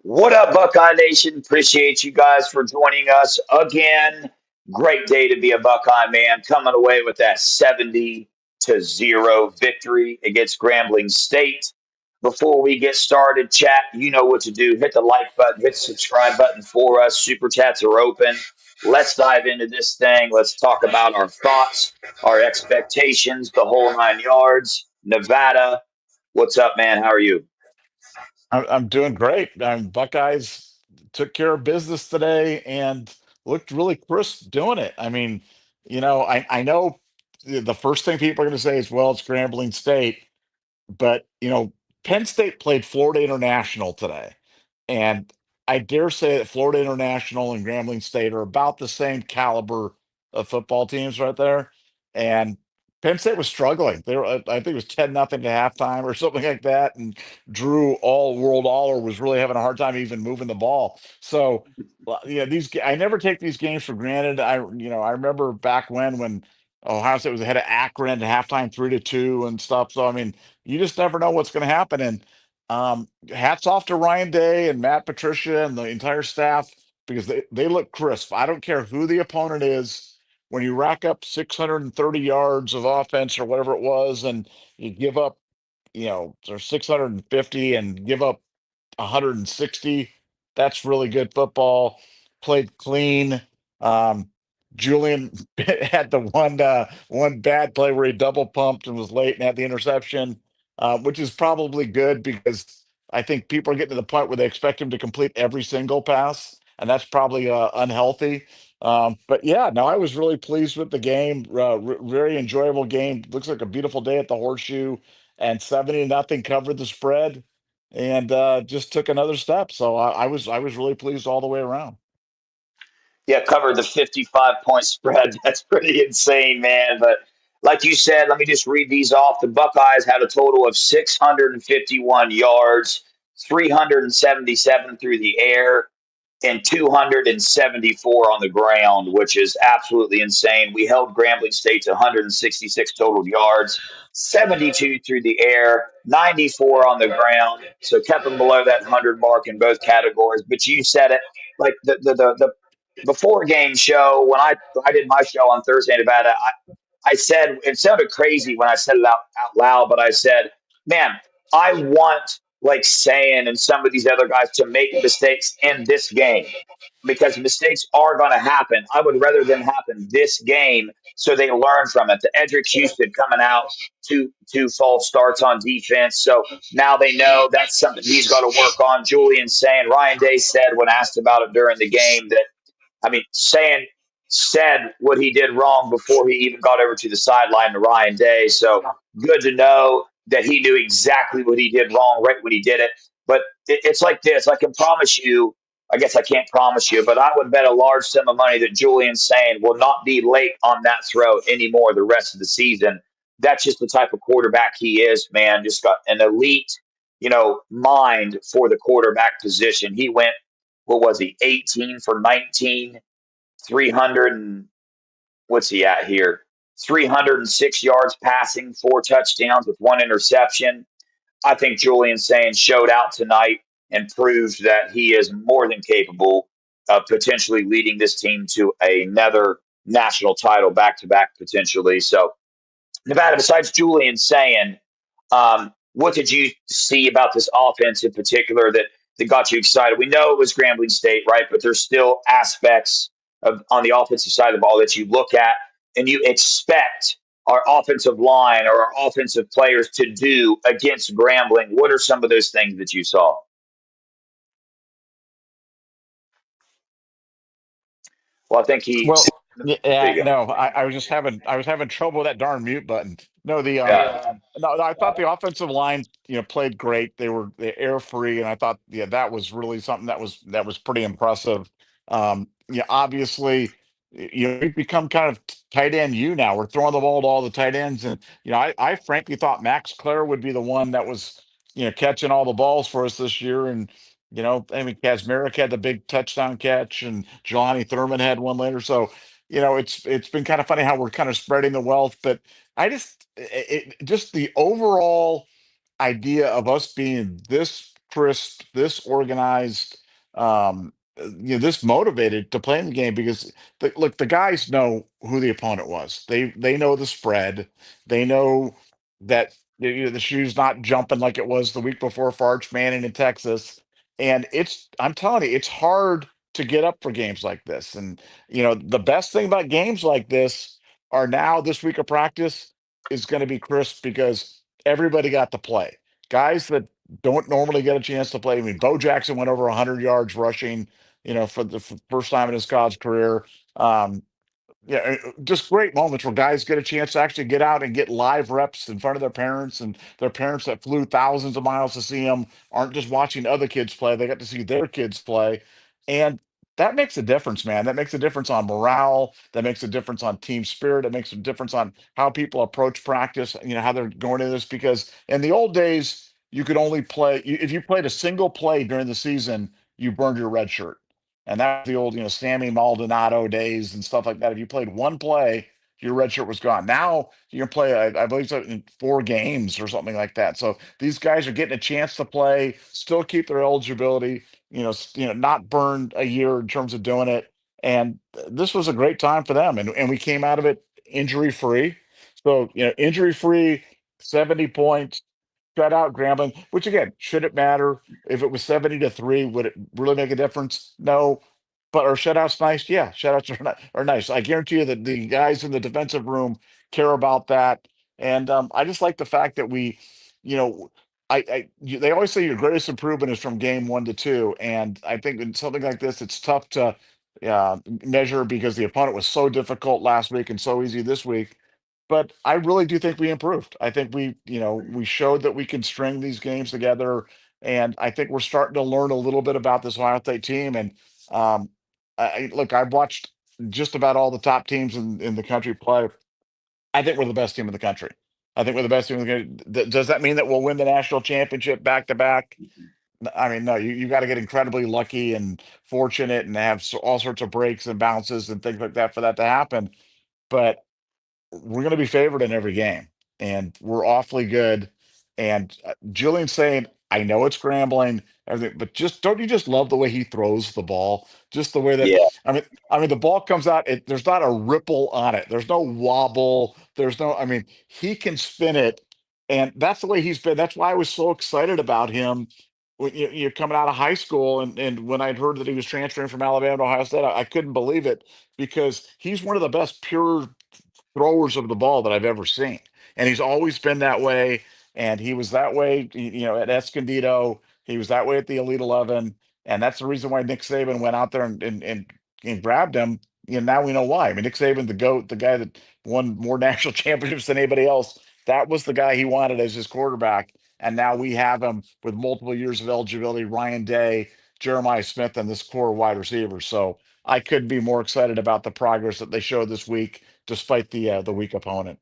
What up, Buckeye Nation? Appreciate you guys for joining us again. Great day to be a Buckeye man, coming away with that 70-0 victory against Grambling State. Before we get started, chat, you know what to do. Hit the like button, hit the subscribe button for us. Super chats are open. Let's dive into this thing. Let's talk about our thoughts, our expectations, the whole 9 yards. Nevada, what's up, man? How are you? I'm doing great. Buckeyes took care of business today and looked really crisp doing it. I know the first thing people are going to say is, well, it's Grambling State, but Penn State played Florida International today, and I dare say that Florida International and Grambling State are about the same caliber of football teams right there. And Penn State was struggling. They were, I think it was 10-0 to halftime or something like that. And Drew All World Aller was really having a hard time even moving the ball. So, I never take these games for granted. I remember back when Ohio State was ahead of Akron at halftime, 3-2 and stuff. So, I mean, you just never know what's going to happen. And hats off to Ryan Day and Matt Patricia and the entire staff because they look crisp. I don't care who the opponent is. When you rack up 630 yards of offense or whatever it was, and you give up, or 650 and give up 160, that's really good football. Played clean. Um, Julian had the one bad play where he double pumped and was late and had the interception, which is probably good because I think people are getting to the point where they expect him to complete every single pass, and that's probably unhealthy. But yeah, no, I was really pleased with the game. Very enjoyable game. Looks like a beautiful day at the Horseshoe, and 70-0 covered the spread, and just took another step. So I was really pleased all the way around. Yeah, covered the 55-point spread. That's pretty insane, man. But like you said, let me just read these off. The Buckeyes had a total of 651 yards, 377 through the air, and 274 on the ground, which is absolutely insane. We held Grambling State to 166 total yards, 72 through the air, 94 on the ground. So kept them below that 100 mark in both categories. But you said it, like the before game show when I did my show on Thursday in Nevada, I said it sounded crazy when I said it out loud, but I said, man, I want like saying and some of these other guys to make mistakes in this game because mistakes are going to happen. I would rather them happen this game so they learn from it. The Edric Houston coming out two false starts on defense, so now they know that's something he's got to work on. Julian saying Ryan Day said when asked about it during the game that I mean, saying said what he did wrong before he even got over to the sideline to Ryan Day. So good to know that he knew exactly what he did wrong right when he did it. But it's like this. I can promise you. I guess I can't promise you, but I would bet a large sum of money that Julian Sane will not be late on that throw anymore the rest of the season. That's just the type of quarterback he is, man. Just got an elite, mind for the quarterback position. He went, what was he, 18 for 19, 300 and what's he at here? 306 yards passing, four touchdowns with one interception. I think Julian Sains showed out tonight and proved that he is more than capable of potentially leading this team to another national title back to back potentially. So, Nevada, besides Julian saying, what did you see about this offense in particular that got you excited? We know it was Grambling State, right? But there's still aspects of on the offensive side of the ball that you look at and you expect our offensive line or our offensive players to do against Grambling. What are some of those things that you saw? Well, I think he. Well, There yeah, you go. no, I was having trouble with that darn mute button. No, Yeah. no, I thought the offensive line, played great. They air free, and I thought, yeah, that was really something that was pretty impressive. Yeah, obviously, we've become kind of tight end you now. We're throwing the ball to all the tight ends, and I frankly thought Max Clare would be the one that was catching all the balls for us this year, and I mean, Kazmarek had the big touchdown catch, and Jelani Thurman had one later. So, it's been kind of funny how we're kind of spreading the wealth, but I just the overall idea of us being this crisp, this organized, this motivated to play in the game because look, the guys know who the opponent was. They know the spread. They know that the shoe's not jumping like it was the week before for Arch Manning in Texas. And I'm telling you, it's hard to get up for games like this. And the best thing about games like this are now this week of practice is going to be crisp because everybody got to play. Guys that don't normally get a chance to play. I mean, Bo Jackson went over 100 yards rushing, for the first time in his college career. Um, yeah, just great moments where guys get a chance to actually get out and get live reps in front of their parents, and their parents that flew thousands of miles to see them aren't just watching other kids play. They got to see their kids play. And that makes a difference, man. That makes a difference on morale. That makes a difference on team spirit. It makes a difference on how people approach practice, how they're going into this. Because in the old days, you could only play, if you played a single play during the season, you burned your red shirt. And that's the old, Sammy Maldonado days and stuff like that. If you played one play, your red shirt was gone. Now you can play, I believe, in 4 games or something like that. So these guys are getting a chance to play, still keep their eligibility, not burn a year in terms of doing it. And this was a great time for them. And we came out of it injury free. So, injury free, 70 points, shut out Grambling, which again, should it matter? If it was 70-3, would it really make a difference? No. But are shutouts nice? Yeah, shutouts are nice. I guarantee you that the guys in the defensive room care about that. And I just like the fact that you know, they always say your greatest improvement is from game 1 to 2. And I think in something like this, it's tough to measure because the opponent was so difficult last week and so easy this week. But I really do think we improved. I think we showed that we can string these games together, and I think we're starting to learn a little bit about this Ohio State team. And um, look, I've watched just about all the top teams in the country play. I think we're the best team in the country. I think we're the best team in the country. Does that mean that we'll win the national championship back to back? I mean, no. You got to get incredibly lucky and fortunate, and have all sorts of breaks and bounces and things like that for that to happen. But we're going to be favored in every game, and we're awfully good. And Julian's saying, I know it's Grambling, everything, but just don't you just love the way he throws the ball? Just the way that Yeah. I mean, the ball comes out. There's not a ripple on it. There's no wobble. There's no. I mean, he can spin it, and that's the way he's been. That's why I was so excited about him when you're coming out of high school, and when I'd heard that he was transferring from Alabama to Ohio State, I couldn't believe it because he's one of the best pure throwers of the ball that I've ever seen. And he's always been that way. And he was that way, at Escondido. He was that way at the Elite 11. And that's the reason why Nick Saban went out there and grabbed him. Now we know why. I mean, Nick Saban, the GOAT, the guy that won more national championships than anybody else, that was the guy he wanted as his quarterback. And now we have him with multiple years of eligibility, Ryan Day, Jeremiah Smith, and this core wide receiver. So I couldn't be more excited about the progress that they showed this week despite the weak opponent.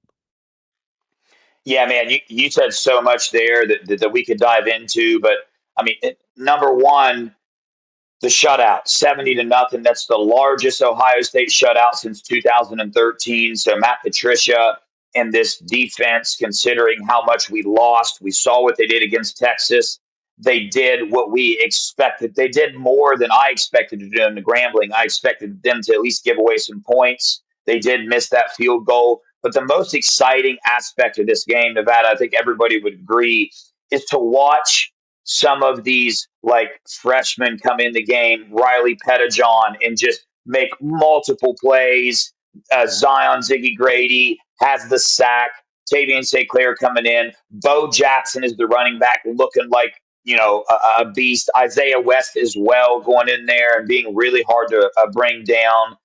Yeah, man, you said so much there that we could dive into, but I mean, number one, the shutout, 70-0. That's the largest Ohio State shutout since 2013. So Matt Patricia and this defense, considering how much we lost, we saw what they did against Texas. They did what we expected. They did more than I expected to do in the Grambling. I expected them to at least give away some points. They did miss that field goal. But the most exciting aspect of this game, Nevada, I think everybody would agree, is to watch some of these like freshmen come in the game, Riley Pettijohn, and just make multiple plays. Zion Ziggy Grady has the sack. Tavian St. Clair coming in. Bo Jackson is the running back, looking like a beast. Isaiah West as well, going in there and being really hard to bring down.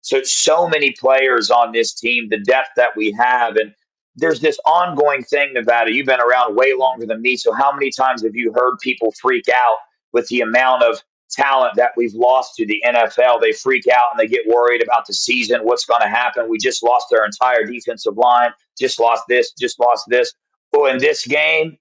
So many players on this team, the depth that we have, and there's this ongoing thing, Nevada. You've been around way longer than me. So how many times have you heard people freak out with the amount of talent that we've lost to the NFL? They freak out and they get worried about the season. What's going to happen? We just lost our entire defensive line. Just lost this. Just lost this. Well, in this game,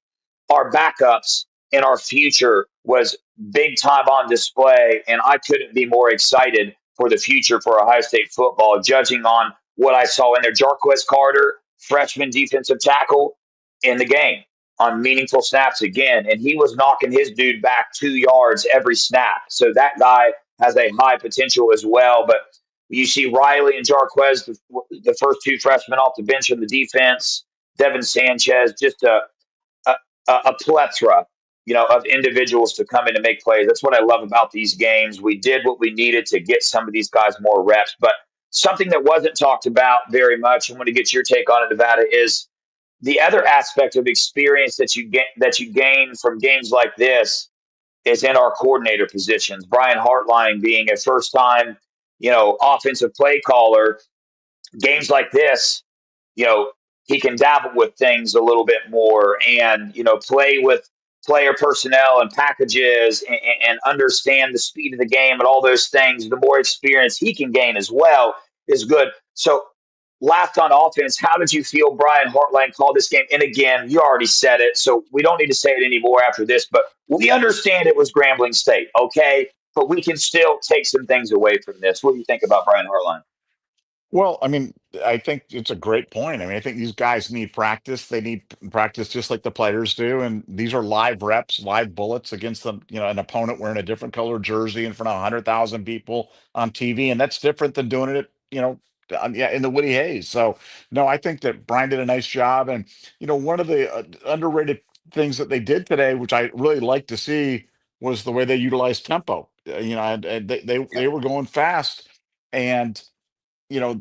our backups and our future was big time on display. And I couldn't be more excited for the future for Ohio State football, judging on what I saw in there. Jarquez Carter, freshman defensive tackle, in the game. on meaningful snaps again, and he was knocking his dude back 2 yards every snap. So that guy has a high potential as well. But you see Riley and Jarquez, the first two freshmen off the bench in the defense, Devin Sanchez, just a, a plethora, of individuals to come in and make plays. That's what I love about these games. We did what we needed to get some of these guys more reps. But something that wasn't talked about very much, I want to get your take on it, Nevada, is the other aspect of experience that you gain from games like this is in our coordinator positions. Brian Hartline being a first time, offensive play caller, games like this, you know, he can dabble with things a little bit more and, play with player personnel and packages and understand the speed of the game and all those things. The more experience he can gain as well is good. So, last on offense, how did you feel Brian Hartline called this game? And again, you already said it, so we don't need to say it anymore after this, but we understand it was Grambling State, okay? But we can still take some things away from this. What do you think about Brian Hartline? Well, I mean, I think it's a great point. I mean, I think these guys need practice. They need practice just like the players do. And these are live reps, live bullets against them, an opponent wearing a different color jersey in front of 100,000 people on TV. And that's different than doing it, yeah, in the Woody Hayes. So, no, I think that Brian did a nice job. And, one of the underrated things that they did today, which I really like to see, was the way they utilized tempo. And they were going fast. And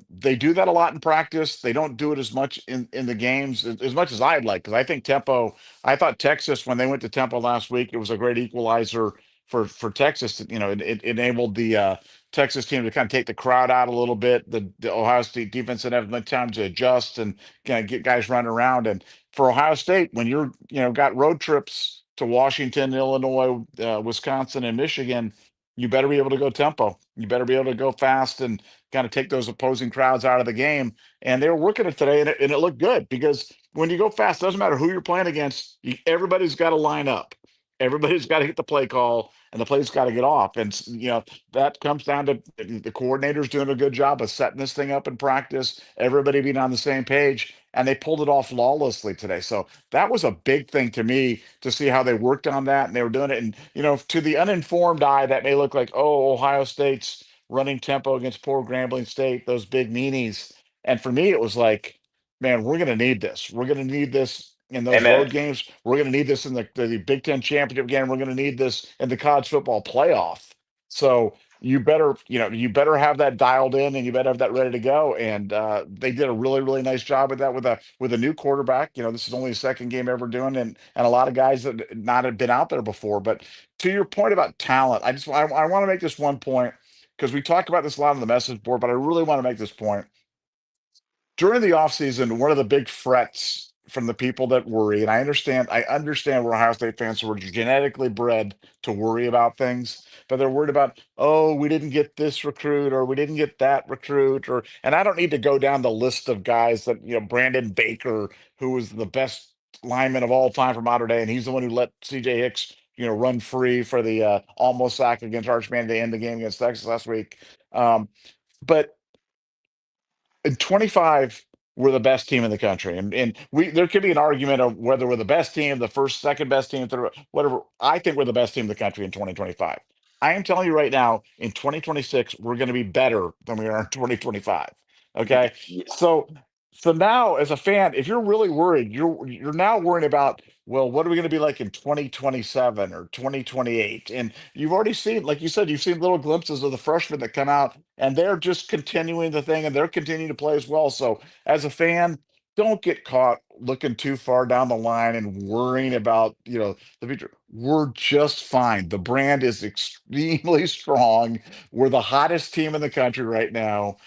they do that a lot in practice. They don't do it as much in the games as much as I'd like, because I think tempo. I thought Texas, when they went to tempo last week, it was a great equalizer for Texas. It enabled the Texas team to kind of take the crowd out a little bit. The Ohio State defense didn't have much time to adjust and kind of get guys running around. And for Ohio State, when you're got road trips to Washington, Illinois, Wisconsin, and Michigan, you better be able to go tempo. You better be able to go fast and kind of take those opposing crowds out of the game. And they were working it today, and it looked good, because when you go fast, it doesn't matter who you're playing against. Everybody's got to line up. Everybody's got to hit the play call, and the play's got to get off. And that comes down to the coordinators doing a good job of setting this thing up in practice. Everybody being on the same page, and they pulled it off flawlessly today. So that was a big thing to me, to see how they worked on that, and they were doing it. And to the uninformed eye, that may look like, oh, Ohio State's running tempo against poor Grambling State, those big meanies. And for me, it was like, man, we're going to need this. We're going to need this in those Amen. road games. We're going to need this in the Big Ten championship game. We're going to need this in the college football playoff. So you better have that dialed in, and you better have that ready to go. And they did a really, really nice job with that, with a new quarterback. This is only the second game ever doing, and a lot of guys that not have been out there before. But to your point about talent, I want to make this one point, because we talk about this a lot on the message board, but I really want to make this point. During the offseason, one of the big frets from the people that worry, and I understand where Ohio State fans were genetically bred to worry about things, but they're worried about, oh, we didn't get this recruit, or we didn't get that recruit, and I don't need to go down the list of guys that, Brandon Baker, who was the best lineman of all time from Mater Dei, and he's the one who let CJ Hicks, run free for the almost sack against Archman to end the game against Texas last week. But in 25, we're the best team in the country. And there could be an argument of whether we're the best team, the first, second best team, third, whatever. I think we're the best team in the country in 2025. I am telling you right now, in 2026, we're going to be better than we are in 2025. Okay. Yeah. So now, as a fan, if you're really worried, you're now worrying about, well, what are we going to be like in 2027 or 2028? And you've already seen, like you said, you've seen little glimpses of the freshmen that come out, and they're just continuing the thing, and they're continuing to play as well. So as a fan, don't get caught looking too far down the line and worrying about, the future. We're just fine. The brand is extremely strong. We're the hottest team in the country right now.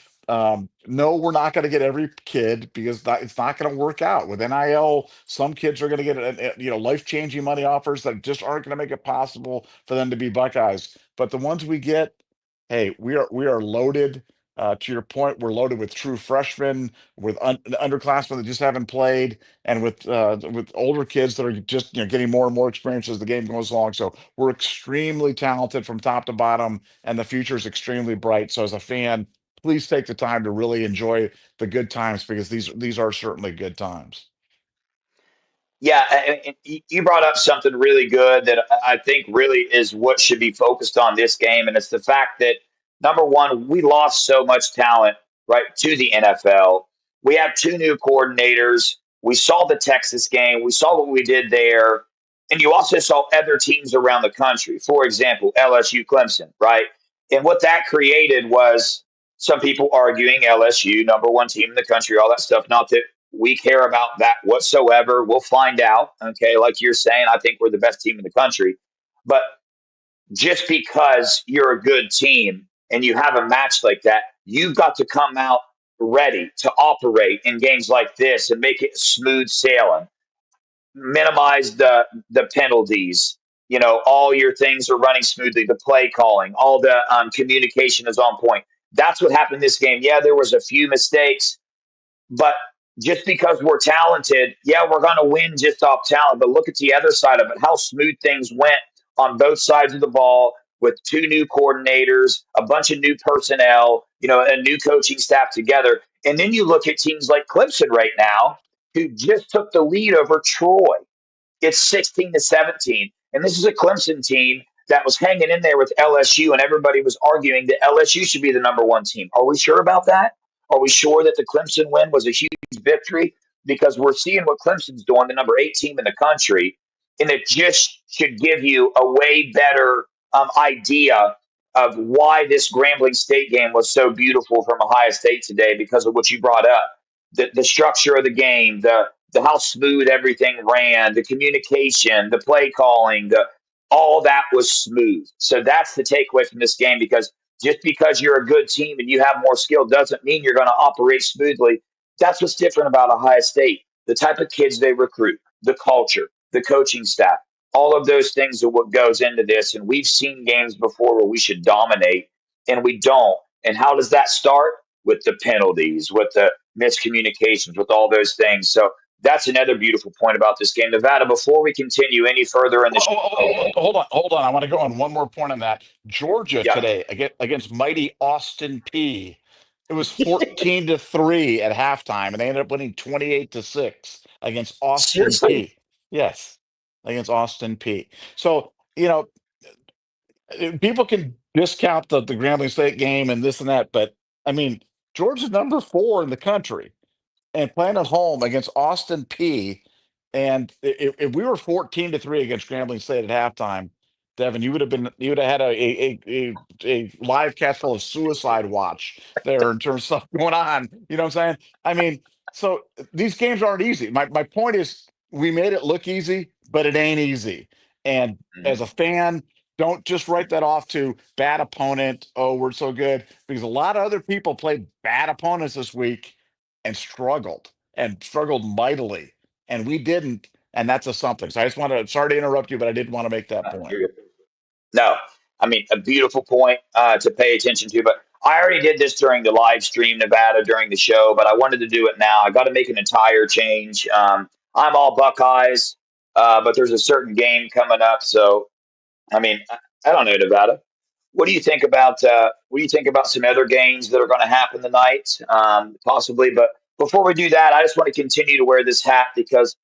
No, we're not going to get every kid, because it's not going to work out with NIL. Some kids are going to get life-changing money offers that just aren't going to make it possible for them to be Buckeyes. But the ones we get, hey, we are loaded. To your point, we're loaded with true freshmen, with underclassmen that just haven't played, and with older kids that are just getting more and more experience as the game goes along. So we're extremely talented from top to bottom, and the future is extremely bright. So as a fan, please take the time to really enjoy the good times, because these are certainly good times. Yeah, and you brought up something really good that I think really is what should be focused on this game, and it's the fact that number one, we lost so much talent right to the NFL. We have two new coordinators. We saw the Texas game. We saw what we did there, and you also saw other teams around the country. For example, LSU, Clemson, right? And what that created was some people arguing LSU, number one team in the country, all that stuff. Not that we care about that whatsoever. We'll find out. Okay. Like you're saying, I think we're the best team in the country. But just because you're a good team and you have a match like that, you've got to come out ready to operate in games like this and make it smooth sailing, minimize the penalties. You know, all your things are running smoothly. The play calling, all the communication is on point. That's what happened this game. Yeah, there was a few mistakes, but just because we're talented, yeah, we're going to win just off talent. But look at the other side of it, how smooth things went on both sides of the ball with two new coordinators, a bunch of new personnel, you know, a new coaching staff together. And then you look at teams like Clemson right now, who just took the lead over Troy. It's 16-17. And this is a Clemson team that was hanging in there with LSU, and everybody was arguing that LSU should be the number one team. Are we sure about that? Are we sure that the Clemson win was a huge victory? Because we're seeing what Clemson's doing, the number 8 team in the country, and it just should give you a way better idea of why this Grambling State game was so beautiful from Ohio State today because of what you brought up. The structure of the game, the how smooth everything ran, the communication, the play calling, all that was smooth. So that's the takeaway from this game because just because you're a good team and you have more skill doesn't mean you're going to operate smoothly. That's what's different about Ohio State. The type of kids they recruit, the culture, the coaching staff, all of those things are what goes into this. And we've seen games before where we should dominate and we don't. And how does that start? With the penalties, with the miscommunications, with all those things. So that's another beautiful point about this game. Nevada, before we continue any further in the show, Hold on. I want to go on one more point on that. Georgia yeah, today against mighty Austin P. It was 14-3 at halftime, and they ended up winning 28-6 against Austin seriously, P. Yes, against Austin P. So, people can discount the Grambling State game and this and that, but I mean, Georgia's number 4 in the country and playing at home against Austin P. And if we were 14-3 against Grambling State at halftime, Devin, you would have had a live cast full of suicide watch there in terms of stuff going on. You know what I'm saying? I mean, so these games aren't easy. My point is we made it look easy, but it ain't easy. And as a fan, don't just write that off to bad opponent. Oh, we're so good. Because a lot of other people played bad opponents this week and struggled mightily, and we didn't, and that's a something. So I just want to, sorry to interrupt you, but I did want to make that point. no, I mean, a beautiful point to pay attention to. But I already did this during the live stream, Nevada, during the show, but I wanted to do it now. I got to make an entire change. I'm all Buckeyes, but there's a certain game coming up. So, I mean, I don't know, Nevada. What do you think about some other games that are going to happen tonight, possibly? But before we do that, I just want to continue to wear this hat because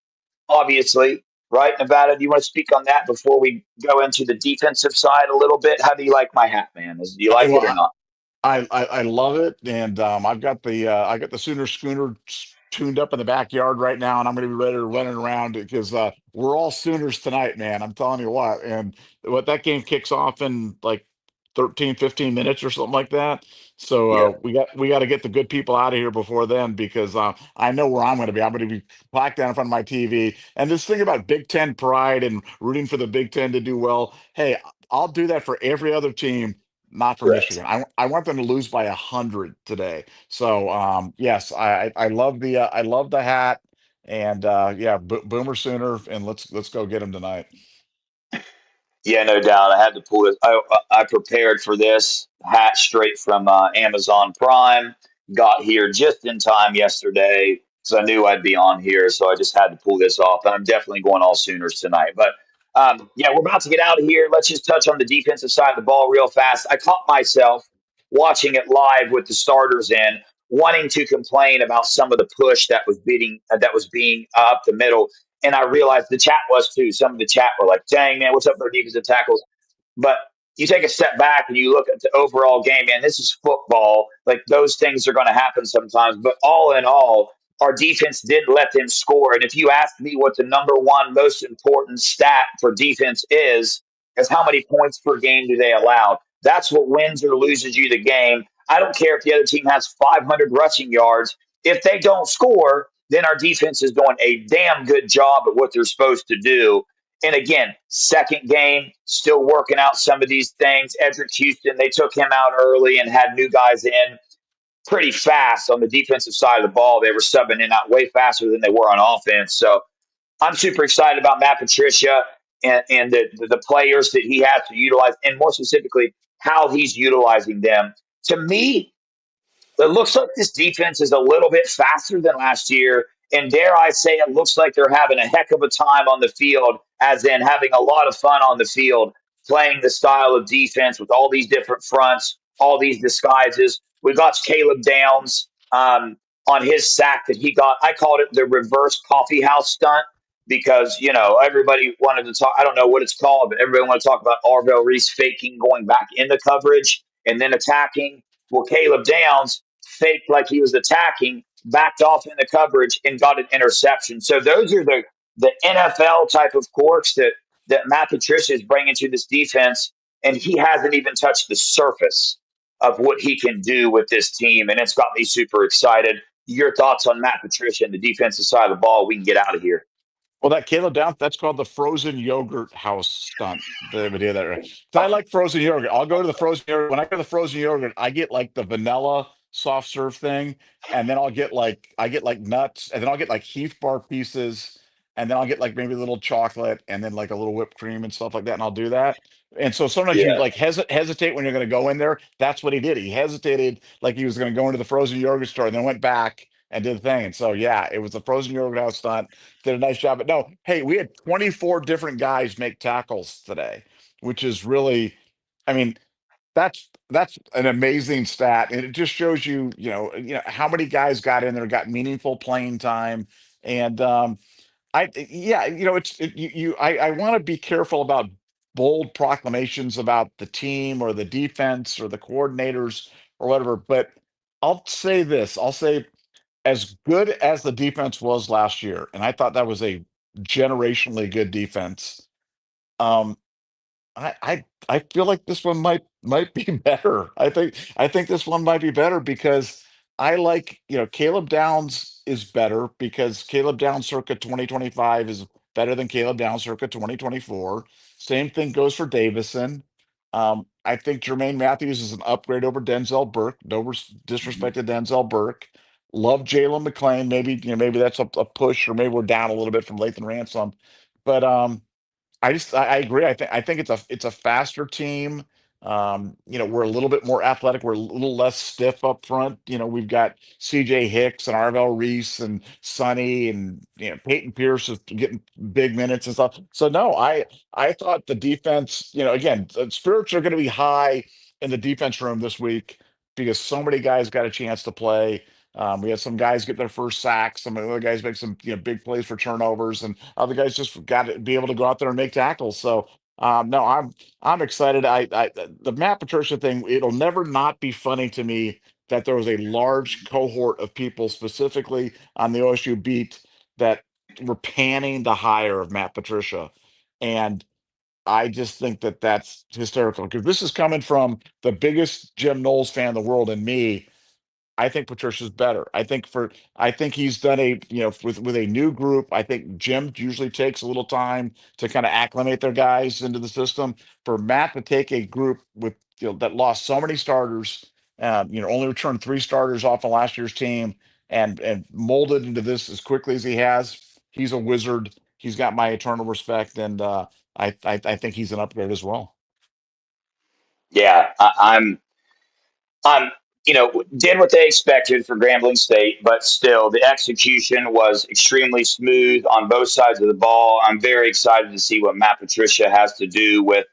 obviously, right, Nevada. Do you want to speak on that before we go into the defensive side a little bit? How do you like my hat, man? Do you like it or Well, not? I love it, and I got the Sooner Schooner tuned up in the backyard right now, and I'm going to be ready to run it around because we're all Sooners tonight, man. I'm telling you what, and what that game kicks off in like 13, 15 minutes or something like that. So Yeah, we got to get the good people out of here before then because I know where I'm going to be. I'm going to be placked down in front of my TV. And this thing about Big Ten pride and rooting for the Big Ten to do well, hey, I'll do that for every other team, not for correct. Michigan. I want them to lose by 100 today. So yes, I love the hat, and yeah, Boomer Sooner, and let's go get them tonight. Yeah, no doubt. I had to pull this. I prepared for this hat straight from Amazon Prime. Got here just in time yesterday because I knew I'd be on here, so I just had to pull this off. And I'm definitely going all Sooners tonight. But yeah, we're about to get out of here. Let's just touch on the defensive side of the ball real fast. I caught myself watching it live with the starters in, wanting to complain about some of the push that was being up the middle. And I realized the chat was too. Some of the chat were like, dang, man, what's up with our defensive tackles? But you take a step back and you look at the overall game, man, this is football. Like those things are going to happen sometimes. But all in all, our defense didn't let them score. And if you ask me what the number one most important stat for defense is how many points per game do they allow? That's what wins or loses you the game. I don't care if the other team has 500 rushing yards. If they don't score, then our defense is doing a damn good job at what they're supposed to do. And again, second game, still working out some of these things. Edric Houston, they took him out early and had new guys in pretty fast on the defensive side of the ball. They were subbing in out way faster than they were on offense. So I'm super excited about Matt Patricia and the players that he has to utilize, and more specifically, how he's utilizing them. To me, it looks like this defense is a little bit faster than last year. And dare I say, it looks like they're having a heck of a time on the field, as in having a lot of fun on the field, playing the style of defense with all these different fronts, all these disguises. We got Caleb Downs on his sack that he got. I called it the reverse coffee house stunt because, everybody wanted to talk. I don't know what it's called, but everybody wanted to talk about Arvell Reese faking going back into coverage and then attacking. Well, Caleb Downs faked like he was attacking, backed off in the coverage, and got an interception. So those are the NFL type of quirks that Matt Patricia is bringing to this defense, and he hasn't even touched the surface of what he can do with this team, and it's got me super excited. Your thoughts on Matt Patricia and the defensive side of the ball? We can get out of here. Well, that Caleb Downs, that's called the frozen yogurt house stunt. The video that, right? So I like frozen yogurt. I'll go to the frozen yogurt. When I go to the frozen yogurt, I get like the vanilla soft serve thing, and then I get like nuts, and then I'll get like Heath bar pieces, and then I'll get like maybe a little chocolate, and then like a little whipped cream and stuff like that, and I'll do that. And so sometimes you Yeah. like hesitate when you're going to go in there. That's what he did. He hesitated like he was going to go into the frozen yogurt store, and then went back and did the thing. And so yeah, it was a frozen yogurt house stunt. Did a nice job. But no, hey, we had 24 different guys make tackles today, which is really, I mean, that's an amazing stat, and it just shows you, how many guys got in there, got meaningful playing time, and yeah, I want to be careful about bold proclamations about the team or the defense or the coordinators or whatever, but I'll say this. I'll say as good as the defense was last year, and I thought that was a generationally good defense. Um, I feel like this one might be better. I think this one might be better because I like, Caleb Downs is better because Caleb Downs circa 2025 is better than Caleb Downs circa 2024. Same thing goes for Davison. I think Jermaine Matthews is an upgrade over Denzel Burke. No disrespect to Denzel Burke. Love Jalen McClain. Maybe that's a push, or maybe we're down a little bit from Lathan Ransom. But I agree. I think it's a faster team. We're a little bit more athletic. We're a little less stiff up front. We've got CJ Hicks and Arvell Reese and Sonny, and Peyton Pierce is getting big minutes and stuff. So no, I thought the defense, again, spirits are going to be high in the defense room this week because so many guys got a chance to play. We had some guys get their first sacks. Some other guys make some big plays for turnovers, and other guys just got to be able to go out there and make tackles. So no, I'm excited. The Matt Patricia thing, it'll never not be funny to me that there was a large cohort of people, specifically on the OSU beat, that were panning the hire of Matt Patricia, and I just think that that's hysterical because this is coming from the biggest Jim Knowles fan in the world and me. I think Patricia's better. I think he's done with a new group. I think Jim usually takes a little time to kind of acclimate their guys into the system. For Matt to take a group with that lost so many starters, only returned 3 starters off of last year's team, and molded into this as quickly as he has, he's a wizard. He's got my eternal respect, and I think he's an upgrade as well. Yeah, I'm, did what they expected for Grambling State, but still, the execution was extremely smooth on both sides of the ball. I'm very excited to see what Matt Patricia has to do with,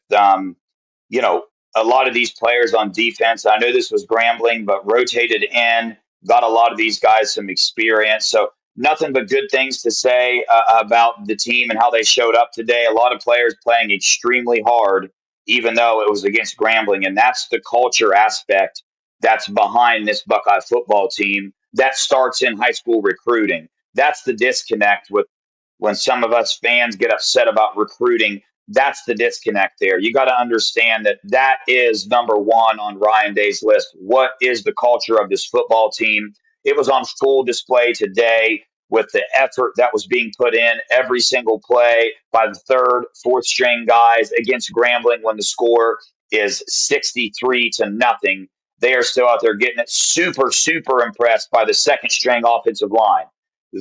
you know, a lot of these players on defense. I know this was Grambling, but rotated in, got a lot of these guys some experience. So nothing but good things to say about the team and how they showed up today. A lot of players playing extremely hard, even though it was against Grambling. And that's the culture aspect that's behind this Buckeye football team that starts in high school recruiting. That's the disconnect with when some of us fans get upset about recruiting. That's the disconnect there. You got to understand that that is number one on Ryan Day's list. What is the culture of this football team? It was on full display today with the effort that was being put in every single play by the third, fourth string guys against Grambling when the score is 63 to nothing. They are still out there getting it. Super, super impressed by the second string offensive line.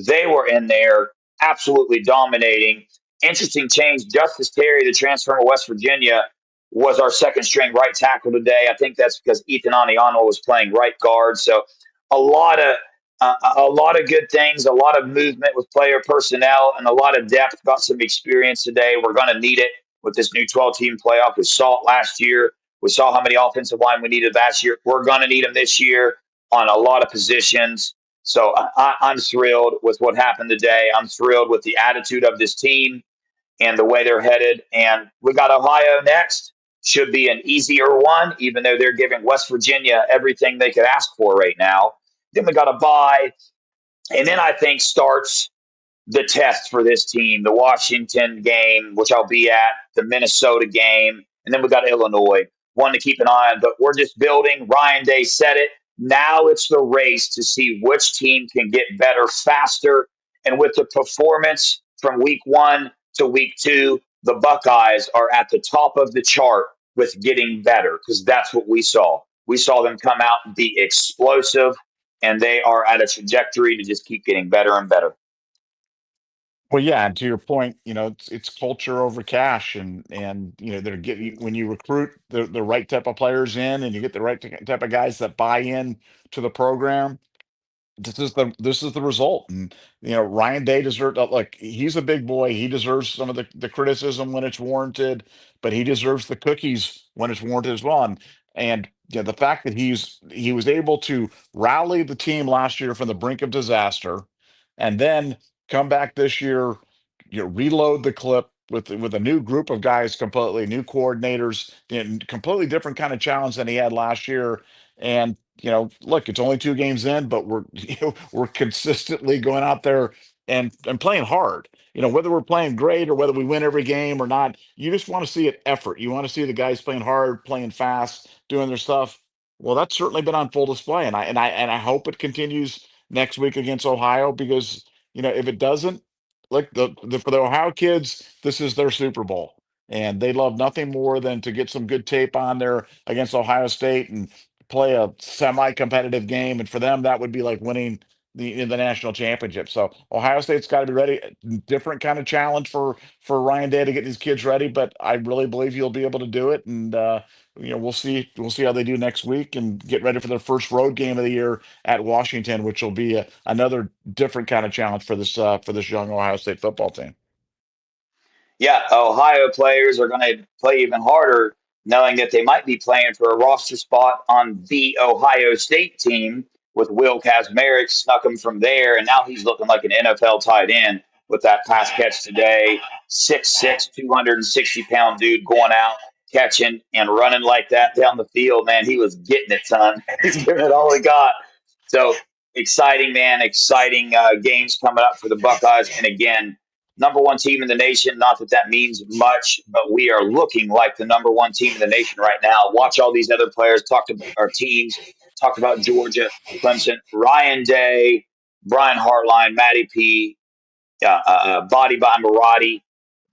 They were in there absolutely dominating. Interesting change. Justice Terry, the transfer from West Virginia, was our second string right tackle today. I think that's because Ethan Aniano was playing right guard. So a lot of good things, a lot of movement with player personnel, and a lot of depth. Got some experience today. We're going to need it with this new 12-team playoff. We saw it last year. We saw how many offensive line we needed last year. We're going to need them this year on a lot of positions. So I'm thrilled with what happened today. I'm thrilled with the attitude of this team and the way they're headed. And we got Ohio next. Should be an easier one, even though they're giving West Virginia everything they could ask for right now. Then we got a bye. And then I think starts the test for this team, the Washington game, which I'll be at, the Minnesota game, and then we got Illinois, one to keep an eye on. But we're just building. Ryan Day said it. Now it's the race to see which team can get better faster. And with the performance from week 1 to week 2, the Buckeyes are at the top of the chart with getting better because that's what we saw. We saw them come out and be explosive, and they are at a trajectory to just keep getting better and better. Well, yeah, and to your point, it's culture over cash, and they're getting when you recruit the right type of players in, and you get the right type of guys that buy in to the program. This is the result, and Ryan Day deserves. Like, he's a big boy. He deserves some of the criticism when it's warranted, but he deserves the cookies when it's warranted as well. And the fact that he was able to rally the team last year from the brink of disaster, and then come back this year, reload the clip with a new group of guys, completely new coordinators, and completely different kind of challenge than he had last year. And look, it's only 2 games in, but we're we're consistently going out there and playing hard. Whether we're playing great or whether we win every game or not, you just want to see it effort. You want to see the guys playing hard, playing fast, doing their stuff. Well, that's certainly been on full display, and I hope it continues next week against Ohio, because if it doesn't, like for the Ohio kids, this is their Super Bowl, and they love nothing more than to get some good tape on there against Ohio State and play a semi-competitive game, and for them that would be like winning the national championship. So Ohio State's got to be ready. Different kind of challenge for Ryan Day to get these kids ready, but I really believe he'll be able to do it. And we'll see how they do next week and get ready for their first road game of the year at Washington, which will be another different kind of challenge for this young Ohio State football team. Yeah, Ohio players are going to play even harder, knowing that they might be playing for a roster spot on the Ohio State team with Will Kazmarek snuck him from there, and now he's looking like an NFL tight end with that pass catch today. 6'6", 260-pound dude going out, catching and running like that down the field. Man, he was getting it, son. He's giving it all he got. So exciting, man. Exciting games coming up for the Buckeyes. And again, number one team in the nation. Not that that means much, but we are looking like the number one team in the nation right now. Watch all these other players talk to our teams, talked about Georgia, Clemson, Ryan Day, Brian Hartline, Matty P, Body by Maradi.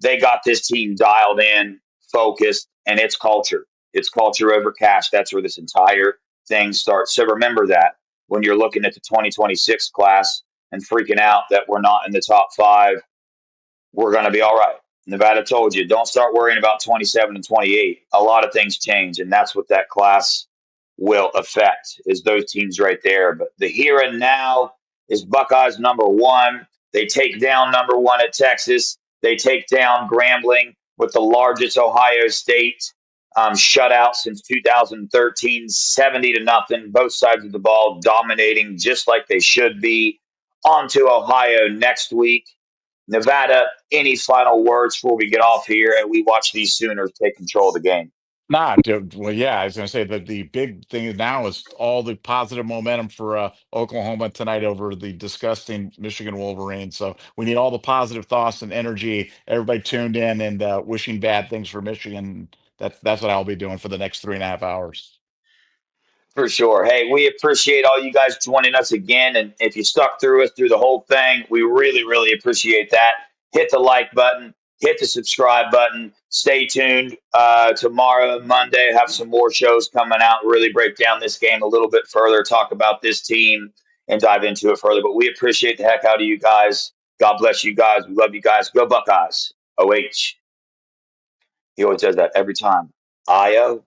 They got this team dialed in, focused, and it's culture. It's culture over cash. That's where this entire thing starts. So remember that when you're looking at the 2026 class and freaking out that we're not in the top 5, we're going to be all right. Nevada told you, don't start worrying about 27 and 28. A lot of things change, and that's what that class will affect, is those teams right there. But the here and now is Buckeyes number 1. They take down number 1 at Texas. They take down Grambling with the largest Ohio State shutout since 2013, 70 to nothing. Both sides of the ball dominating just like they should be. On to Ohio next week. Nevada, any final words before we get off here and we watch these Sooners take control of the game? Nah, dude, well, yeah, I was going to say that the big thing now is all the positive momentum for Oklahoma tonight over the disgusting Michigan Wolverines. So we need all the positive thoughts and energy. Everybody tuned in and wishing bad things for Michigan. That's what I'll be doing for the next 3.5 hours. For sure. Hey, we appreciate all you guys joining us again. And if you stuck through us through the whole thing, we really, really appreciate that. Hit the like button, hit the subscribe button. Stay tuned. Tomorrow, Monday, have some more shows coming out, really break down this game a little bit further, talk about this team, and dive into it further. But we appreciate the heck out of you guys. God bless you guys. We love you guys. Go Buckeyes. OH. He always does that every time. IO.